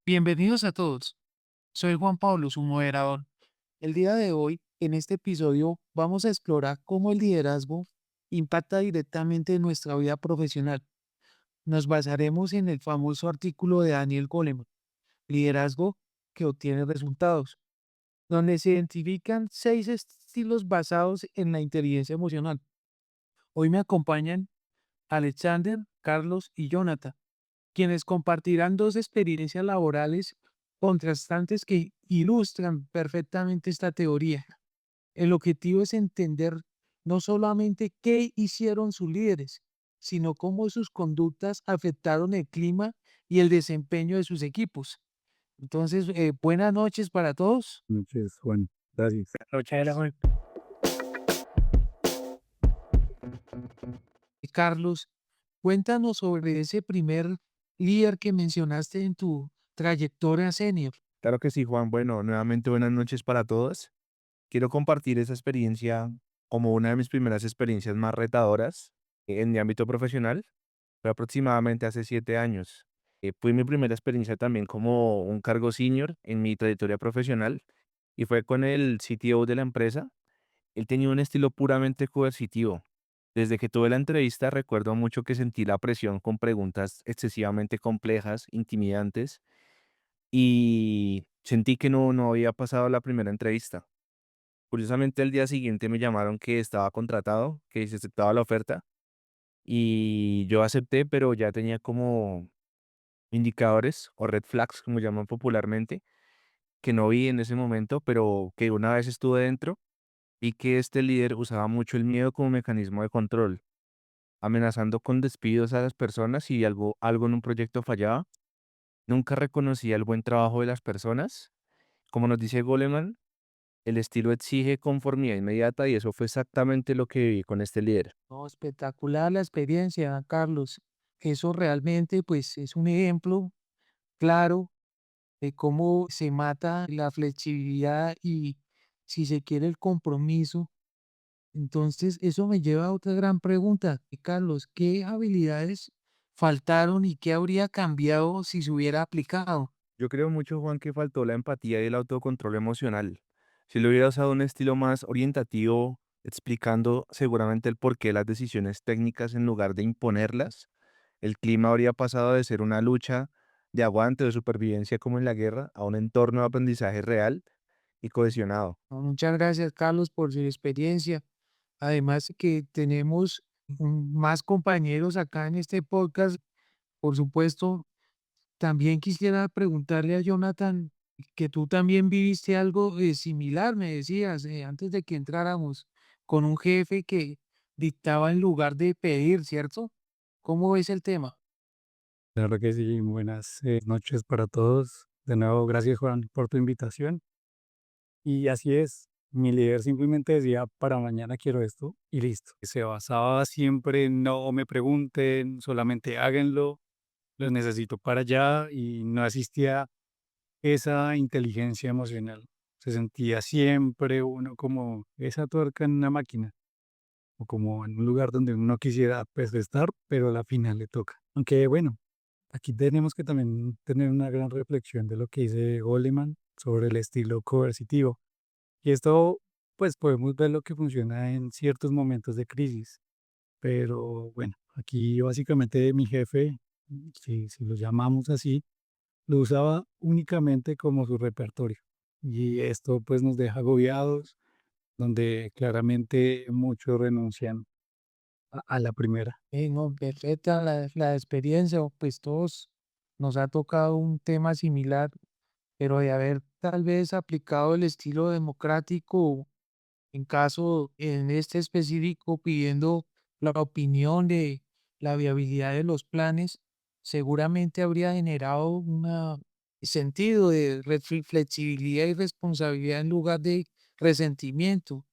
Bienvenidos a todos. Soy Juan Pablo, su moderador. El día de hoy, en este episodio, vamos a explorar cómo el liderazgo impacta directamente en nuestra vida profesional. Nos basaremos en el famoso artículo de Daniel Goleman, Liderazgo que obtiene resultados, donde se identifican 6 estilos basados en la inteligencia emocional. Hoy me acompañan Alexander, Carlos y Jonathan, quienes compartirán dos experiencias laborales contrastantes que ilustran perfectamente esta teoría. El objetivo es entender no solamente qué hicieron sus líderes, sino cómo sus conductas afectaron el clima y el desempeño de sus equipos. Entonces, buenas noches para todos. Noches, Juan. Gracias. Carlos, cuéntanos sobre ese primer líder que mencionaste en tu trayectoria senior. Claro que sí, Juan. Bueno, nuevamente buenas noches para todos. Quiero compartir esa experiencia como una de mis primeras experiencias más retadoras en mi ámbito profesional. Fue aproximadamente hace 7 años. Fue mi primera experiencia también como un cargo senior en mi trayectoria profesional y fue con el CTO de la empresa. Él tenía un estilo puramente coercitivo. Desde que tuve la entrevista recuerdo mucho que sentí la presión con preguntas excesivamente complejas, intimidantes y sentí que no había pasado la primera entrevista. Curiosamente, el día siguiente me llamaron que estaba contratado, que se aceptaba la oferta y yo acepté, pero ya tenía como indicadores o red flags, como llaman popularmente, que no vi en ese momento, pero que una vez estuve dentro, vi que este líder usaba mucho el miedo como mecanismo de control, amenazando con despidos a las personas si algo en un proyecto fallaba. Nunca reconocía el buen trabajo de las personas. Como nos dice Goleman, el estilo exige conformidad inmediata y eso fue exactamente lo que viví con este líder. No, espectacular la experiencia, Carlos. Eso realmente, pues, es un ejemplo claro de cómo se mata la flexibilidad y, si se quiere, el compromiso. Entonces, eso me lleva a otra gran pregunta, Carlos, ¿qué habilidades faltaron y qué habría cambiado si se hubiera aplicado? Yo creo mucho, Juan, que faltó la empatía y el autocontrol emocional. Si le hubiera usado un estilo más orientativo, explicando seguramente el porqué de las decisiones técnicas en lugar de imponerlas, el clima habría pasado de ser una lucha de aguante o de supervivencia como en la guerra a un entorno de aprendizaje real y cohesionado. No, muchas gracias, Carlos, por su experiencia. Además que tenemos más compañeros acá en este podcast. Por supuesto, también quisiera preguntarle a Jonathan que tú también viviste algo similar, me decías, antes de que entráramos, con un jefe que dictaba en lugar de pedir, ¿cierto? ¿Cómo ves el tema? Claro que sí, buenas noches para todos. De nuevo, gracias Juan por tu invitación. Y así es, mi líder simplemente decía, para mañana quiero esto y listo. Se basaba siempre en no me pregunten, solamente háganlo, los necesito para allá y no existía esa inteligencia emocional. Se sentía siempre uno como esa tuerca en una máquina o como en un lugar donde uno no quisiera pues estar, pero a la final le toca. Aunque bueno, aquí tenemos que también tener una gran reflexión de lo que dice Goleman sobre el estilo coercitivo. Y esto, pues podemos ver lo que funciona en ciertos momentos de crisis. Pero bueno, aquí básicamente mi jefe, si lo llamamos así, lo usaba únicamente como su repertorio. Y esto pues nos deja agobiados, donde claramente muchos renuncian a la primera. No, perfecta la experiencia, pues todos nos ha tocado un tema similar, pero de haber tal vez aplicado el estilo democrático. En caso, en este específico, pidiendo la opinión de la viabilidad de los planes, seguramente habría generado un sentido de flexibilidad y responsabilidad en lugar de resentimiento.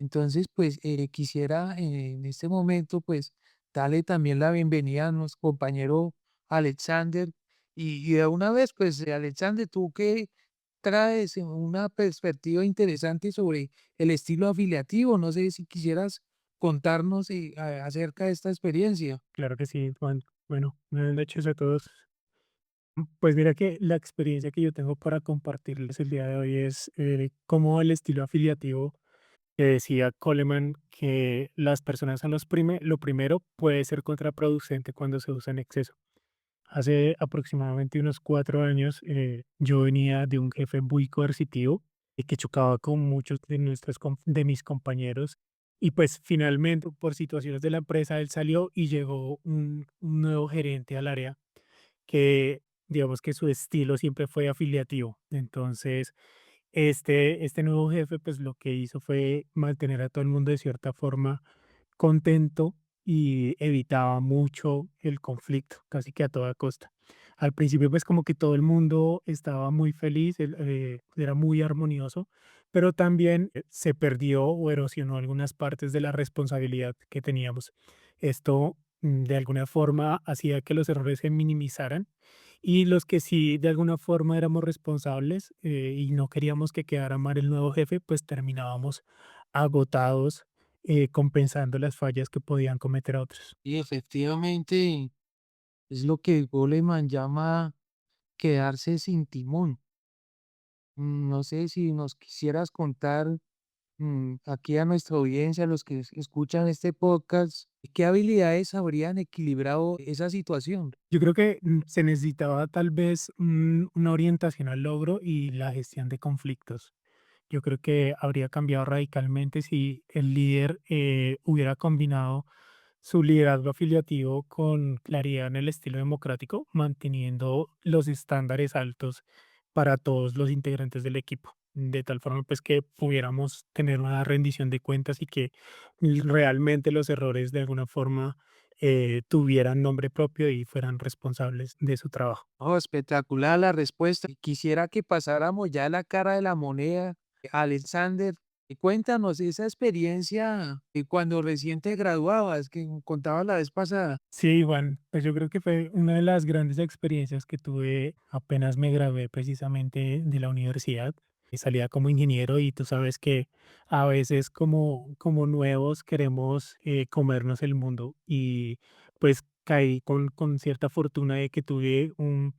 Entonces, pues quisiera en este momento, pues darle también la bienvenida a nuestro compañero Alexander. Y de una vez, pues Alexander, tú que traes una perspectiva interesante sobre el estilo afiliativo, no sé si quisieras contarnos acerca de esta experiencia. Claro que sí, Juan. Bueno, buenas noches a todos. Pues mira que la experiencia que yo tengo para compartirles el día de hoy es cómo el estilo afiliativo que decía Coleman que las personas son lo primero puede ser contraproducente cuando se usa en exceso. Hace aproximadamente unos 4 años yo venía de un jefe muy coercitivo y que chocaba con muchos de mis compañeros y pues finalmente por situaciones de la empresa él salió y llegó un nuevo gerente al área que digamos que su estilo siempre fue afiliativo. Entonces, este nuevo jefe, pues lo que hizo fue mantener a todo el mundo de cierta forma contento y evitaba mucho el conflicto, casi que a toda costa. Al principio, pues como que todo el mundo estaba muy feliz, era muy armonioso, pero también se perdió o erosionó algunas partes de la responsabilidad que teníamos. Esto de alguna forma hacía que los errores se minimizaran y los que sí de alguna forma éramos responsables y no queríamos que quedara mal el nuevo jefe, pues terminábamos agotados compensando las fallas que podían cometer otros. Y efectivamente es lo que Goleman llama quedarse sin timón. No sé si nos quisieras contar aquí a nuestra audiencia, a los que escuchan este podcast, ¿qué habilidades habrían equilibrado esa situación? Yo creo que se necesitaba tal vez una orientación al logro y la gestión de conflictos. Yo creo que habría cambiado radicalmente si el líder hubiera combinado su liderazgo afiliativo con claridad en el estilo democrático, manteniendo los estándares altos para todos los integrantes del equipo, de tal forma pues que pudiéramos tener una rendición de cuentas y que realmente los errores de alguna forma tuvieran nombre propio y fueran responsables de su trabajo. Oh, espectacular la respuesta. Quisiera que pasáramos ya a la cara de la moneda. Alexander, cuéntanos esa experiencia cuando recién te graduabas, que contabas la vez pasada. Sí, Juan, pues yo creo que fue una de las grandes experiencias que tuve apenas me gradué precisamente de la universidad. Y salía como ingeniero y tú sabes que a veces como nuevos queremos comernos el mundo y pues caí con cierta fortuna de que tuve un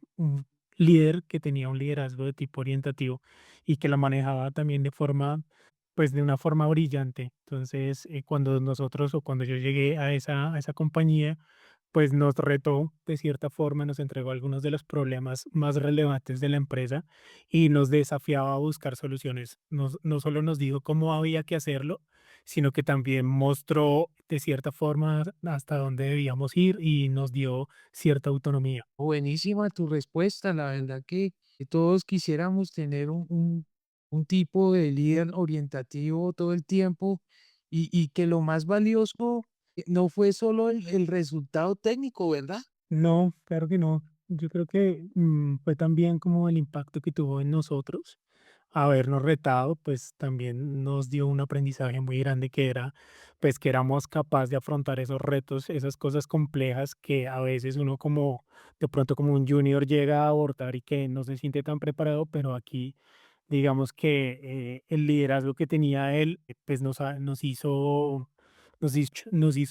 líder que tenía un liderazgo de tipo orientativo y que la manejaba también de forma, pues de una forma brillante. Entonces, cuando nosotros o cuando yo llegué a esa compañía, pues nos retó de cierta forma, nos entregó algunos de los problemas más relevantes de la empresa y nos desafiaba a buscar soluciones. No solo nos dijo cómo había que hacerlo, sino que también mostró de cierta forma hasta dónde debíamos ir y nos dio cierta autonomía. Buenísima tu respuesta, la verdad que todos quisiéramos tener un tipo de líder orientativo todo el tiempo y que lo más valioso no fue solo el resultado técnico, ¿verdad? No, claro que no. Yo creo que fue también como el impacto que tuvo en nosotros habernos retado, pues también nos dio un aprendizaje muy grande que era, pues que éramos capaces de afrontar esos retos, esas cosas complejas que a veces uno como, de pronto como un junior llega a abordar y que no se siente tan preparado, pero aquí digamos que el liderazgo que tenía él, pues nos hizo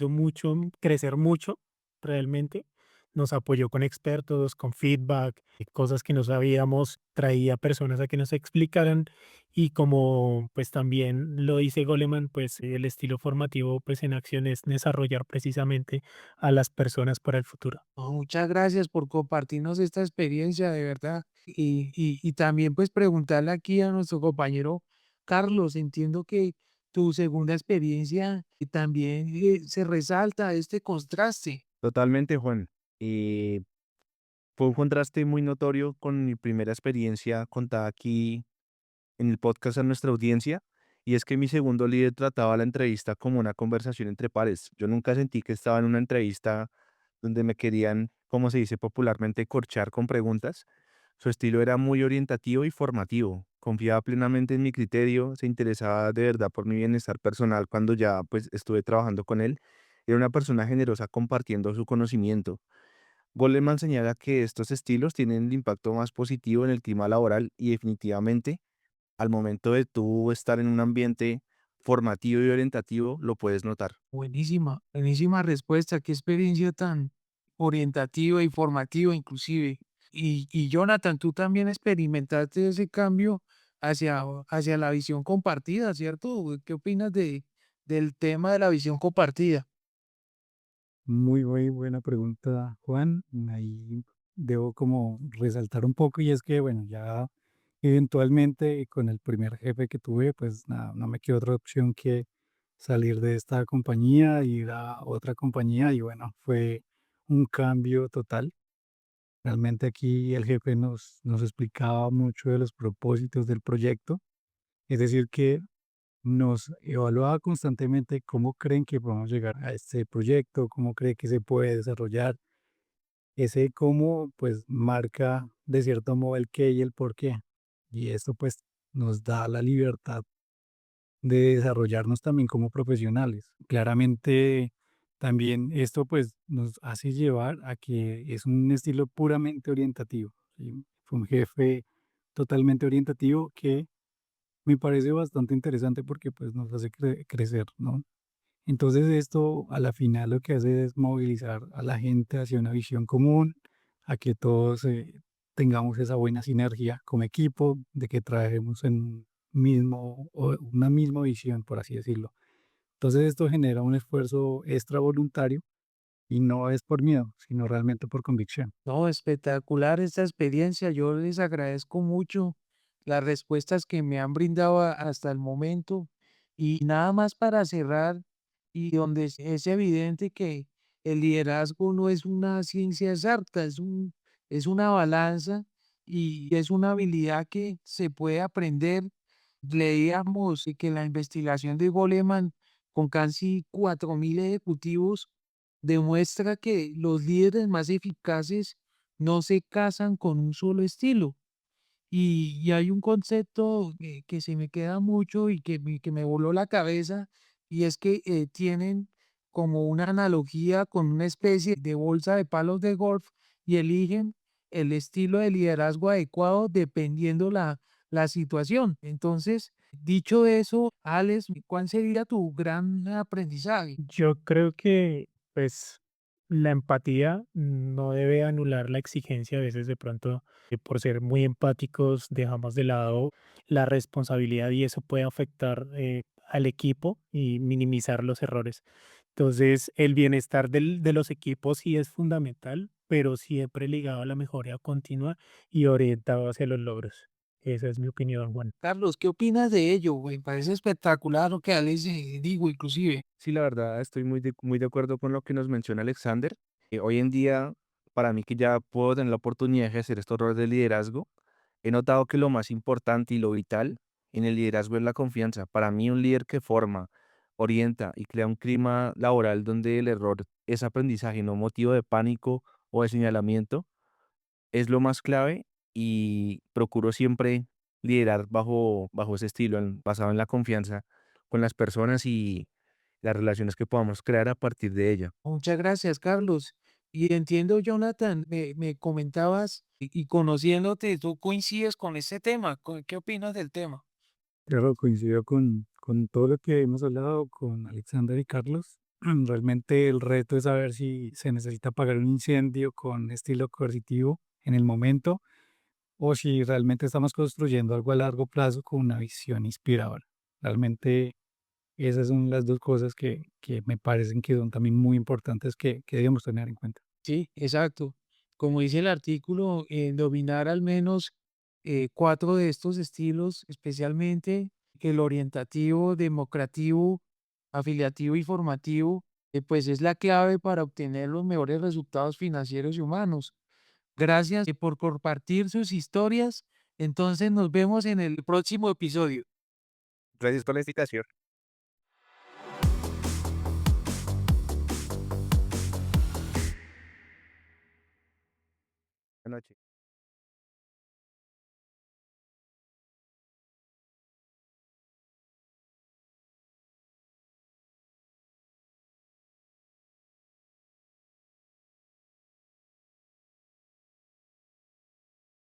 mucho, crecer mucho realmente. Nos apoyó con expertos, con feedback, cosas que no sabíamos, traía personas a que nos explicaran y como pues también lo dice Goleman, pues el estilo formativo pues en acción es desarrollar precisamente a las personas para el futuro. No, muchas gracias por compartirnos esta experiencia, de verdad. Y también pues preguntarle aquí a nuestro compañero Carlos, entiendo que tu segunda experiencia también se resalta este contraste. Totalmente, Juan. Y fue un contraste muy notorio con mi primera experiencia contada aquí en el podcast a nuestra audiencia, y es que mi segundo líder trataba la entrevista como una conversación entre pares. Yo nunca sentí que estaba en una entrevista donde me querían, como se dice popularmente, corchar con preguntas. Su estilo era muy orientativo y formativo. Confiaba plenamente en mi criterio, se interesaba de verdad por mi bienestar personal cuando ya pues estuve trabajando con él. Era una persona generosa compartiendo su conocimiento. Goleman señala que estos estilos tienen el impacto más positivo en el clima laboral y definitivamente al momento de tú estar en un ambiente formativo y orientativo lo puedes notar. Buenísima, buenísima respuesta. Qué experiencia tan orientativa y formativa inclusive. Y Jonathan, tú también experimentaste ese cambio hacia la visión compartida, ¿cierto? ¿Qué opinas del tema de la visión compartida? Muy buena pregunta, Juan. Ahí debo como resaltar un poco y es que, bueno, ya eventualmente con el primer jefe que tuve, pues nada, no me quedó otra opción que salir de esta compañía, ir a otra compañía y bueno, fue un cambio total. Realmente aquí el jefe nos explicaba mucho de los propósitos del proyecto, es decir, que nos evaluaba constantemente cómo creen que podemos llegar a este proyecto, cómo cree que se puede desarrollar. Ese cómo pues marca de cierto modo el qué y el por qué. Y esto pues nos da la libertad de desarrollarnos también como profesionales. Claramente también esto pues nos hace llevar a que es un estilo puramente orientativo. ¿Sí? Fue un jefe totalmente orientativo que me parece bastante interesante porque pues nos hace crecer, ¿no? Entonces esto a la final lo que hace es movilizar a la gente hacia una visión común, a que todos tengamos esa buena sinergia como equipo, de que traemos en mismo, o una misma visión, por así decirlo. Entonces esto genera un esfuerzo extra voluntario y no es por miedo, sino realmente por convicción. No, espectacular esta experiencia. Yo les agradezco mucho las respuestas que me han brindado hasta el momento. Y nada más para cerrar, y donde es evidente que el liderazgo no es una ciencia exacta, es una balanza y es una habilidad que se puede aprender. Leíamos que la investigación de Goleman con casi 4.000 ejecutivos demuestra que los líderes más eficaces no se casan con un solo estilo. Y hay un concepto que se me queda mucho y que me voló la cabeza, y es que tienen como una analogía con una especie de bolsa de palos de golf y eligen el estilo de liderazgo adecuado dependiendo la situación. Entonces, dicho eso, Alex, ¿cuál sería tu gran aprendizaje? Yo creo que, pues, la empatía no debe anular la exigencia. A veces, de pronto, por ser muy empáticos, dejamos de lado la responsabilidad y eso puede afectar al equipo y minimizar los errores. Entonces, el bienestar de los equipos sí es fundamental, pero siempre ligado a la mejora continua y orientado hacia los logros. Esa es mi opinión, Juan. Carlos, ¿qué opinas de ello, güey? Parece espectacular lo que Alex digo, inclusive. Sí, la verdad, estoy muy de acuerdo con lo que nos menciona Alexander. Hoy en día, para mí que ya puedo tener la oportunidad de ejercer estos roles de liderazgo, he notado que lo más importante y lo vital en el liderazgo es la confianza. Para mí, un líder que forma, orienta y crea un clima laboral donde el error es aprendizaje, no motivo de pánico o de señalamiento, es lo más clave y procuro siempre liderar bajo ese estilo, basado en la confianza con las personas y las relaciones que podamos crear a partir de ella. Muchas gracias, Carlos. Y entiendo, Jonathan, me comentabas y conociéndote, tú coincides con ese tema. ¿Qué opinas del tema? Claro, coincido con todo lo que hemos hablado con Alexander y Carlos. Realmente el reto es saber si se necesita apagar un incendio con estilo coercitivo en el momento o si realmente estamos construyendo algo a largo plazo con una visión inspiradora. Realmente esas son las dos cosas que me parecen que son también muy importantes que debemos tener en cuenta. Sí, exacto. Como dice el artículo, dominar al menos cuatro de estos estilos, especialmente el orientativo, democrativo, afiliativo y formativo, pues es la clave para obtener los mejores resultados financieros y humanos. Gracias por compartir sus historias. Entonces nos vemos en el próximo episodio. Gracias por la invitación. Buenas noches.